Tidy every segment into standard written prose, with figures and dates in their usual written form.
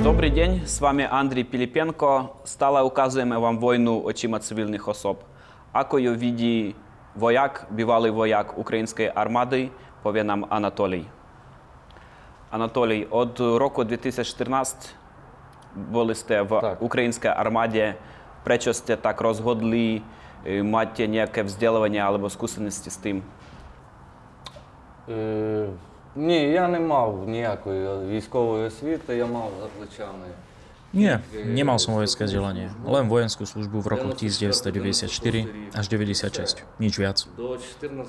Добрий день, з вами Андрій Піліпенко. Стale ukazujeme vám vojnu očima civilných osob. Ako ju vidí voják, bývalý voják української армади, povie nám Анатолій. Анатолій, od roku 2014 boli ste v українській армаді. Prečo ste tak rozhodli? Máte nejaké vzdelávanie alebo skúsenosti s tým? Ні, я не мав ніякої військової освіти, я мав за плечами. Nie, nemal som vojenské vzdelanie, len vojenskú službu v rokoch 1994 až 96, nič viac.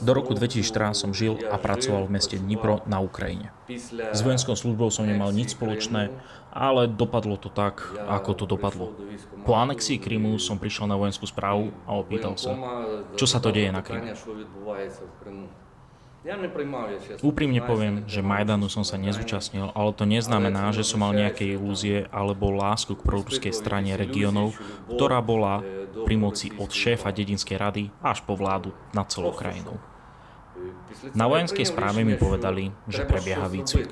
Do roku 2014 som žil a pracoval v meste Dnipro na Ukrajine. S vojenskou službou som nemal nič spoločné, ale dopadlo to tak, ako to dopadlo. Po anexii Krymu som prišiel na vojenskú správu a opýtal sa, čo sa to deje na Krymu. Úprimne poviem, že Majdanu som sa nezúčastnil, ale to neznamená, že som mal nejaké ilúzie alebo lásku k proruskej strane regiónov, ktorá bola pri moci od šéfa dedinskej rady až po vládu nad celou krajinou. Na vojenskej správe mi povedali, že prebieha výcvik.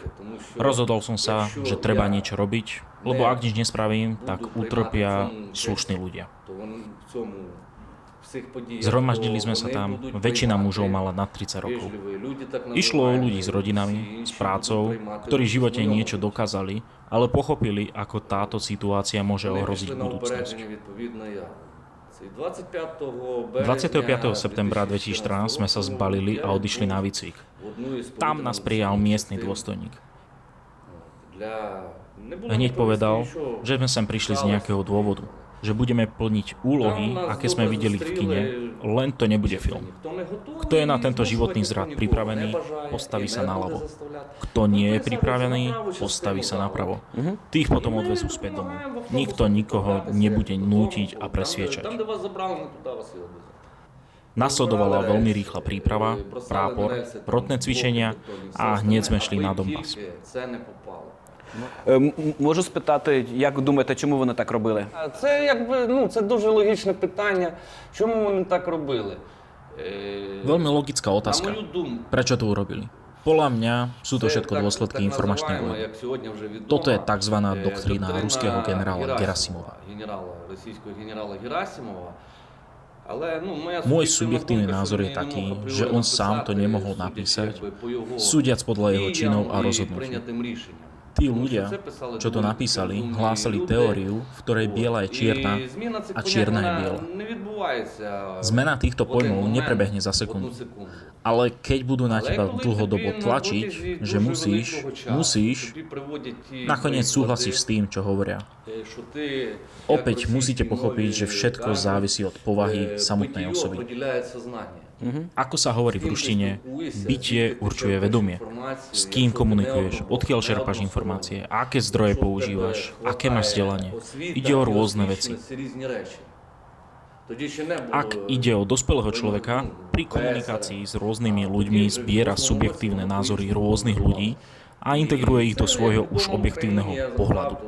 Rozhodol som sa, že treba niečo robiť, lebo ak nič nespravím, tak utrpia slušní ľudia. Zhromaždili sme sa tam, väčšina mužov mala nad 30 rokov. Išlo o ľudí s rodinami, s prácou, ktorí v živote niečo dokázali, ale pochopili, ako táto situácia môže ohroziť budúcnosť. 25. septembra 2014 sme sa zbalili a odišli na výcvik. Tam nás prijal miestny dôstojník. Hneď povedal, že sme sem prišli z nejakého dôvodu, že budeme plniť úlohy, aké sme videli v kine, len to nebude film. Kto je na tento životný zrad pripravený, postaví sa naľavo. Kto nie je pripravený, postaví sa napravo. Tých potom odvezú späť domov. Nikto nikoho nebude nútiť a presviečať. Nasledovala veľmi rýchla príprava, prápor, rotné cvičenia a hneď sme šli na Donbas. Можу спитати, як думаєте, чому вони так робили? Це дуже логічне питання. Чому вони так робили? Veľmi logická otázka. Prečo to urobili? Podľa mňa sú to všetko dôsledky informačnej vojny. Toto je tzv. Doktrína ruského generála Gerasimova. Môj subjektívny názor je taký, že on sám to nemohol napísať, súdiac podľa jeho činov a rozhodnutí. Tí ľudia, čo to napísali, hlásali teóriu, v ktorej biela je čierna a čierna je biela. Zmena týchto pojmov neprebehne za sekundu. Ale keď budú na teba dlhodobo tlačiť, že musíš, nakoniec súhlasíš s tým, čo hovoria. Opäť musíte pochopiť, že všetko závisí od povahy samotnej osoby. Ako sa hovorí v ruštine, bytie určuje vedomie. S kým komunikuješ, odkiaľ čerpáš informácie, aké zdroje používaš, aké máš vzdelanie. Ide o rôzne veci. Ak ide o dospelého človeka, pri komunikácii s rôznymi ľuďmi zbiera subjektívne názory rôznych ľudí a integruje ich do svojho už objektívneho pohľadu.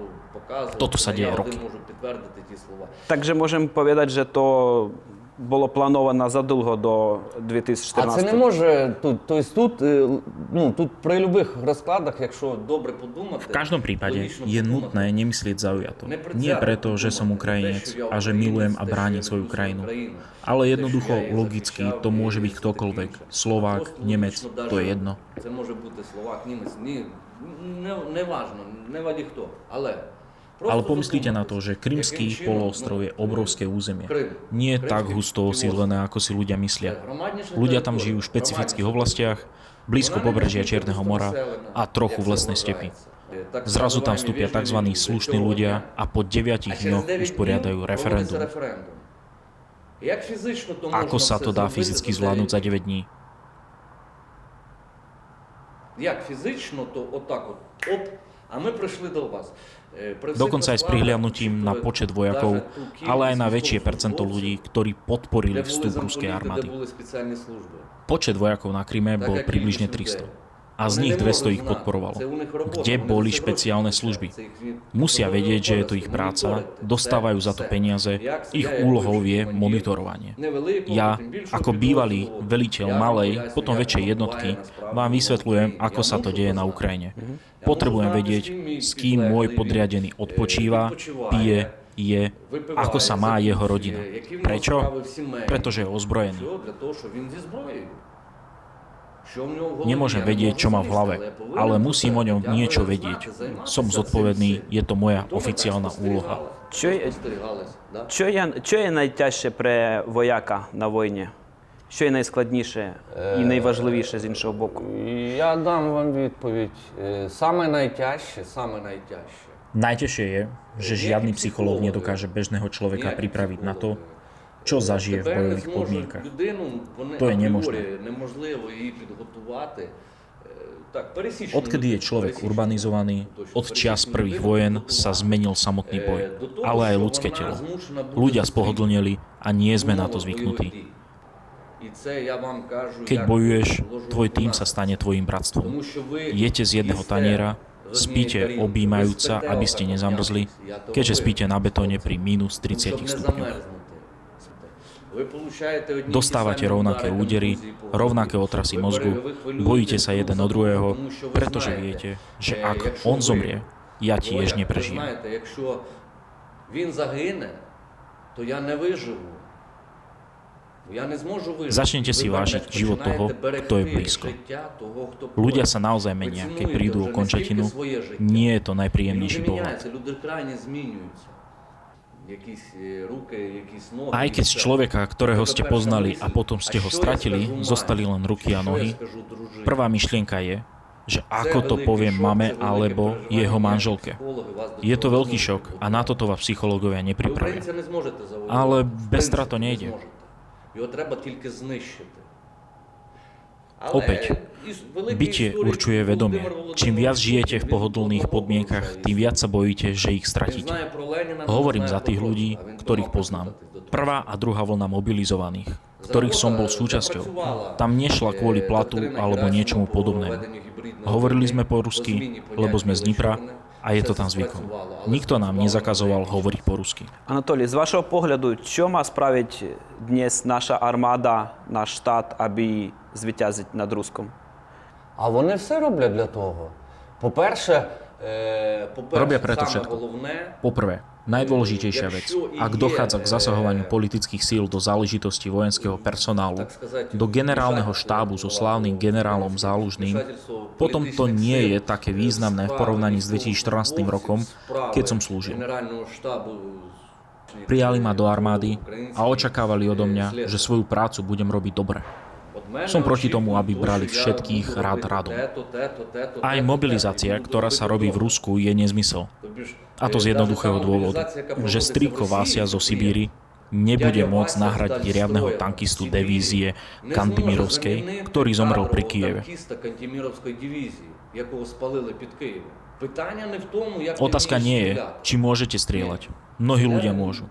Toto sa deje roky. Takže môžem povedať, že to було плановано задовго до 2014. А це не може, тут при любих розкладах, якщо добре подумати... V každom prípade je nutné nemyslieť zaujato. Nie preto, že som Ukrajinec a že milujem a bránim svoju krajinu. Ale jednoducho, logicky, to môže byť ktokoľvek. Slovák, Nemec, to je jedno. Це може бути Словак, Німець, неважно, неваді хто, але... Ale pomyslíte na to, že Krymský poloostrov je obrovské územie. Nie je tak husto osídlené, ako si ľudia myslia. Ľudia tam žijú v špecifických oblastiach, blízko pobrežia Čierneho mora a trochu v lesnej stepi. Zrazu tam vstúpia tzv. Slušní ľudia a po 9 dňoch usporiadajú referendum. Ako sa to dá fyzicky zvládnuť za 9 dní? Jak fyzično to отак от, a my prišli do vás. Dokonca aj s prihliadnutím na počet vojakov, ale aj na väčšie percento ľudí, ktorí podporili vstup ruskej armády. Počet vojakov na Kryme bol približne 300. a z nich 200 ich podporovalo. Kde boli špeciálne služby? Musia vedieť, že je to ich práca, dostávajú za to peniaze, ich úlohou je monitorovanie. Ja, ako bývalý veliteľ malej, potom väčšej jednotky, vám vysvetľujem, ako sa to deje na Ukrajine. Potrebujem vedieť, s kým môj podriadený odpočíva, pije, je, ako sa má jeho rodina. Prečo? Pretože je ozbrojený. Nemôžem vedieť, čo má v hlave, ale musím o ňom niečo vedieť. Som zodpovedný, je to moja oficiálna úloha. Що є найтяжче при вояка на війні? Що є найскладніше і найважливіше з іншого боку? Я дам вам відповідь. Саме найтяжче. Najtežšie je, že žiadny psychológ nedokáže bežného človeka pripraviť na to, čo zažije v bojových podmienkach. To je nemožné. Odkedy je človek urbanizovaný, od čias prvých vojen sa zmenil samotný boj, ale aj ľudské telo. Ľudia spohodlneli a nie sme na to zvyknutí. Keď bojuješ, tvoj tím sa stane tvojim bratstvom. Jete z jedného taniera, spíte objímajúca, aby ste nezamrzli, keďže spíte na betóne pri minus 30 stupňoch. Dostávate rovnaké údery, rovnaké otrasy mozgu, bojíte sa jeden od druhého, pretože viete, že ak on zomrie, ja tiež neprežijem. Začnete si vážiť život toho, kto je blízko. Ľudia sa naozaj menia, keď prídu o končatinu. Nie je to najpríjemnejší pohľad. Aj keď z človeka, ktorého ste poznali a potom ste ho stratili, zostali len ruky a nohy, prvá myšlienka je, že ako to poviem mame alebo jeho manželke. Je to veľký šok a na toto vás psychológovia nepripravia. Ale bez strát to nejde. Opäť, bytie určuje vedomie. Čím viac žijete v pohodlných podmienkach, tým viac sa bojíte, že ich stratíte. Hovorím za tých ľudí, ktorých poznám. Prvá a druhá vlna mobilizovaných, ktorých som bol súčasťou. Tam nešla kvôli platu alebo niečomu podobnému. Hovorili sme po rusky, lebo sme z Dnipra a je to tam zvykom. Nikto nám nezakazoval hovoriť po rusky. Анатолій, з вашого погляду, що має справити днес наша армада, наш штат, аби звитязити над Руском? А вони все роблять для того. По-перше, Robia preto všetko. Poprvé, najdôležitejšia vec. Ak dochádza k zasahovaniu politických síl do záležitosti vojenského personálu, do generálneho štábu so slávnym generálom Zálužným, potom to nie je také významné v porovnaní s 2014 rokom, keď som slúžil. Prijali ma do armády a očakávali odo mňa, že svoju prácu budem robiť dobre. Som proti tomu, aby brali všetkých rád radom. Aj mobilizácia, ktorá sa robí v Rusku, je nezmysel. A to z jednoduchého dôvodu, že strýko Vásia zo Sibíry nebude môcť nahradiť riadneho tankistu divízie Kantemirovskej, ktorý zomrel pri Kyjeve. Otázka nie je, či môžete strieľať. Mnohí ľudia môžu.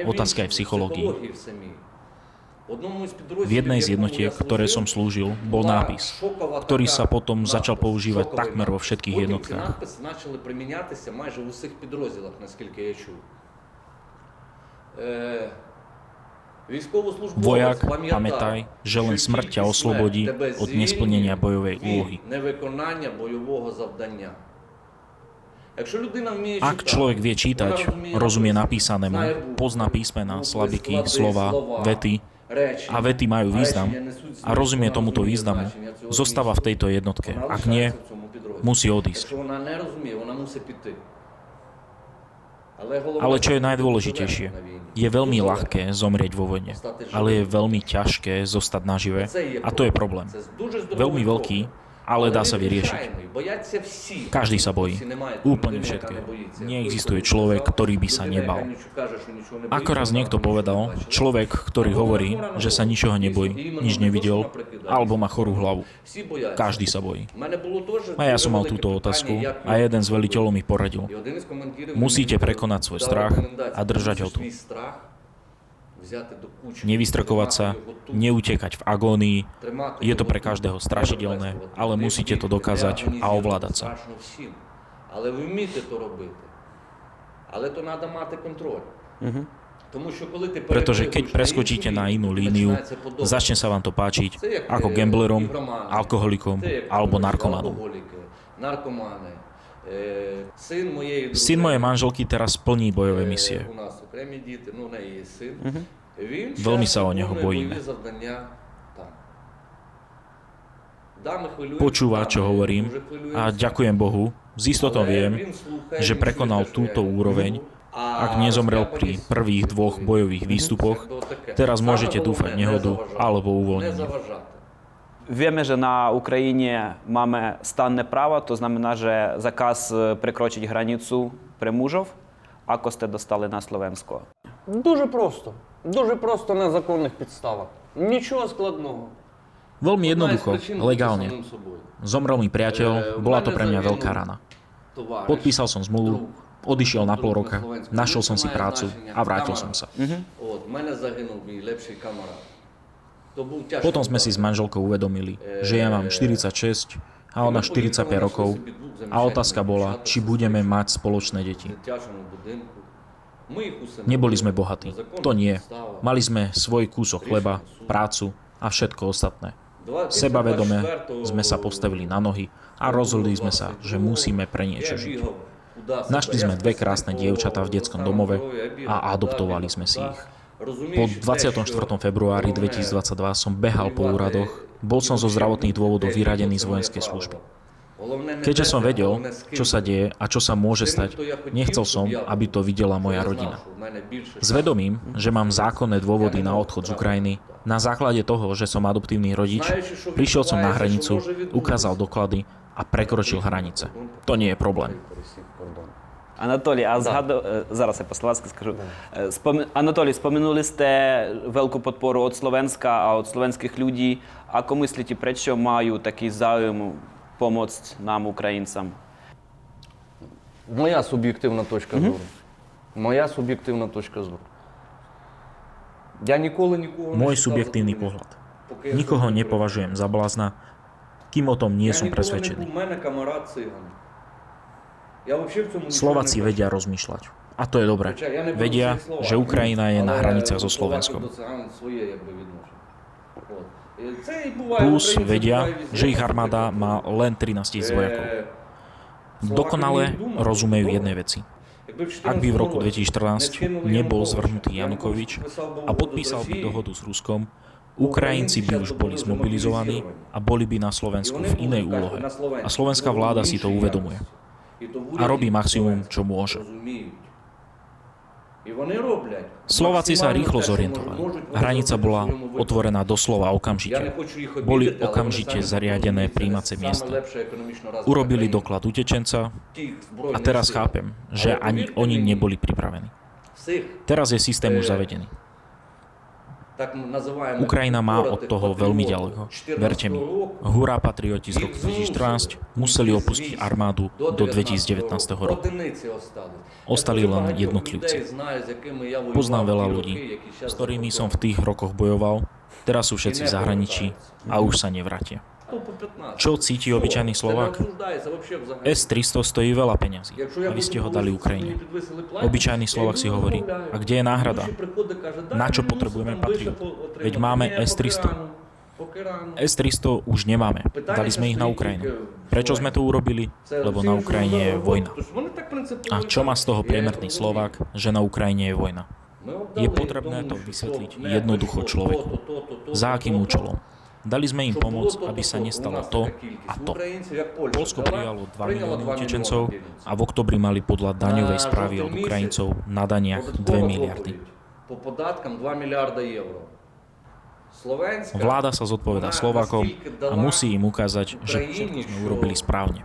Otázka je v psychológii. V jednej z jednotiek, ktoré som slúžil, bol nápis, ktorý sa potom začal používať takmer vo všetkých jednotkách. Vojak, pamätaj, že len smrť ťa oslobodí od nesplnenia bojovej úlohy. Ak človek vie čítať, rozumie napísanému, pozná písmena, slabiky, slova, vety, a vety majú význam a rozumie tomuto významu, zostáva v tejto jednotke. Ak nie, musí odísť. Ale čo je najdôležitejšie, je veľmi ľahké zomrieť vo vojne, ale je veľmi ťažké zostať nažive a to je problém. Veľmi veľký, ale dá sa vyriešiť. Každý sa bojí. Úplne všetkého. Neexistuje človek, ktorý by sa nebal. Ako raz niekto povedal, človek, ktorý hovorí, že sa ničoho nebojí, nič nevidel, alebo má chorú hlavu. Každý sa bojí. A ja som mal túto otázku a jeden z veliteľov mi poradil. Musíte prekonať svoj strach a držať ho tu. Nevystrkovať sa, neutekať v agónii. Je to pre každého strašidelné, ale musíte to dokázať a ovládať sa. Але ви вмієте то робити. Але то треба мати контроль. Тому що коли ти Pretože keď preskočíte na inú líniu, začne sa vám to páčiť ako gamblerom, alkoholikom alebo narkomanom. Наркомани. Syn mojej manželky teraz plní bojové misie. У нас окремі діти, ну, в неї є син. Він Veľmi sa o часто neho виконує bojíme. бойові завдання там. Да, ми хвилюємося, Počúva, čo да, ми hovorím дуже хвилюємося. a ďakujem Bohu, s istotou Але viem, він слухає, že він prekonal слухає, túto що я úroveň. говорю. Ak nezomrel pri prvých dvoch bojových výstupoch, teraz môžete dúfať nehodu alebo uvoľnenie. Wiemy, że na Ukrainie mamy stan prawa, to znamená, że zakaz przekroczyć granicę Примужов. Ako ste dostali na Slovensko? Дуже просто на законних підставах. Нічого складного. Veľmi jednoducho, legálne. Zomrel mi priateľ, bola to pre mňa veľká rana. Podpísal som zmluvu, odišiel na pol roka, našiel som si prácu a vrátil som sa. Potom sme si s manželkou uvedomili, že ja mám 46 a ona 45 rokov a otázka bola, či budeme mať spoločné deti. Neboli sme bohatí, to nie. Mali sme svoj kúsok chleba, prácu a všetko ostatné. Sebavedome sme sa postavili na nohy a rozhodli sme sa, že musíme pre niečo žiť. Našli sme dve krásne dievčatá v detskom domove a adoptovali sme si ich. Po 24. februári 2022 som behal po úradoch, bol som zo zdravotných dôvodov vyradený z vojenskej služby. Keďže som vedel, čo sa deje a čo sa môže stať, nechcel som, aby to videla moja rodina. S vedomím, že mám zákonné dôvody na odchod z Ukrajiny, na základe toho, že som adoptívny rodič, prišiel som na hranicu, ukázal doklady a prekročil hranice. To nie je problém. Анатолій, зараз я по-словацьки скажу. Анатолій, спомянули сте велику підпору від Словенська, а від словенських людей. Ako myslíte, prečo majú taký záujem pomôcť nám, Українцям? Моя суб'єктивна точка зору. Моя суб'єктивна точка зору. Я ніколи нікого не Môj считав subjektívny за pohľad. Nikoho nepovažujem za blázna, kým o tom nie som presvedčený. У мене камарат циган. Я вообще в цьому Slováci vedia rozmýšľať. A to je dobré. Vedia, že Ukrajina je na hraniciach so Slovenskom. Plus vedia, že ich armáda má len 13 000 vojakov. Dokonale rozumejú jednej veci. Ak by v roku 2014 nebol zvrhnutý Janukovič a podpísal by dohodu s Ruskom, Ukrajinci by už boli zmobilizovaní a boli by na Slovensku v inej úlohe. A slovenská vláda si to uvedomuje. A robí maximum, čo môže. Slováci sa rýchlo zorientovali. Hranica bola otvorená doslova okamžite. Boli okamžite zariadené prijímacie miesta. Urobili doklad utečenca a teraz chápem, že ani oni neboli pripravení. Teraz je systém už zavedený. Ukrajina má od toho veľmi ďaleko. Verte mi, hurá patrioti z roku 2014 museli opustiť armádu do 2019 roku. Ostali len jednotlivci. Poznám veľa ľudí, s ktorými som v tých rokoch bojoval, teraz sú všetci v zahraničí a už sa nevrátia. Čo cíti obyčajný Slovák? S-300 stojí veľa peňazí a vy ste ho dali Ukrajine. Obyčajný Slovák si hovorí, a kde je náhrada? Na čo potrebujeme Patriot? Veď máme S-300. S-300 už nemáme. Dali sme ich na Ukrajinu. Prečo sme to urobili? Lebo na Ukrajine je vojna. A čo má z toho priemerný Slovák, že na Ukrajine je vojna? Je potrebné to vysvetliť jednoducho človeku. Za akým účelom? Dali sme im pomoc, aby sa nestalo to a to. Poľsko prijalo 2 milióny utečencov a v oktobri mali podľa daňovej správy od Ukrajincov na daniach 2 miliardy. Vláda sa zodpovedá Slovákom a musí im ukázať, že všetko sme urobili správne.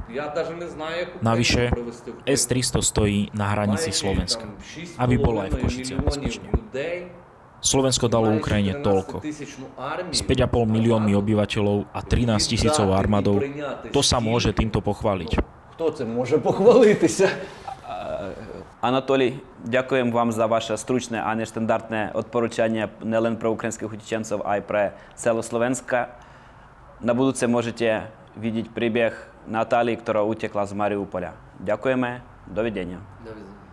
Navyše, S-300 stojí na hranici Slovenska, aby bolo aj v Košiciach bezpečne. Slovensko dalo Ukrajine toľko. S 5,5 miliónmi obyvateľov a 13 000 armádou, to sa môže týmto pochváliť. Хто це може похвалитися? Анатолій, дякуємо вам за ваше стручне, а не стандартне відпоручання не лише про українських утіченців, а й про село Словенська. На будуце можете видеть прибіг Наталії, яка утекла з Маріуполя. Дякуємо. До відання. До widzenia.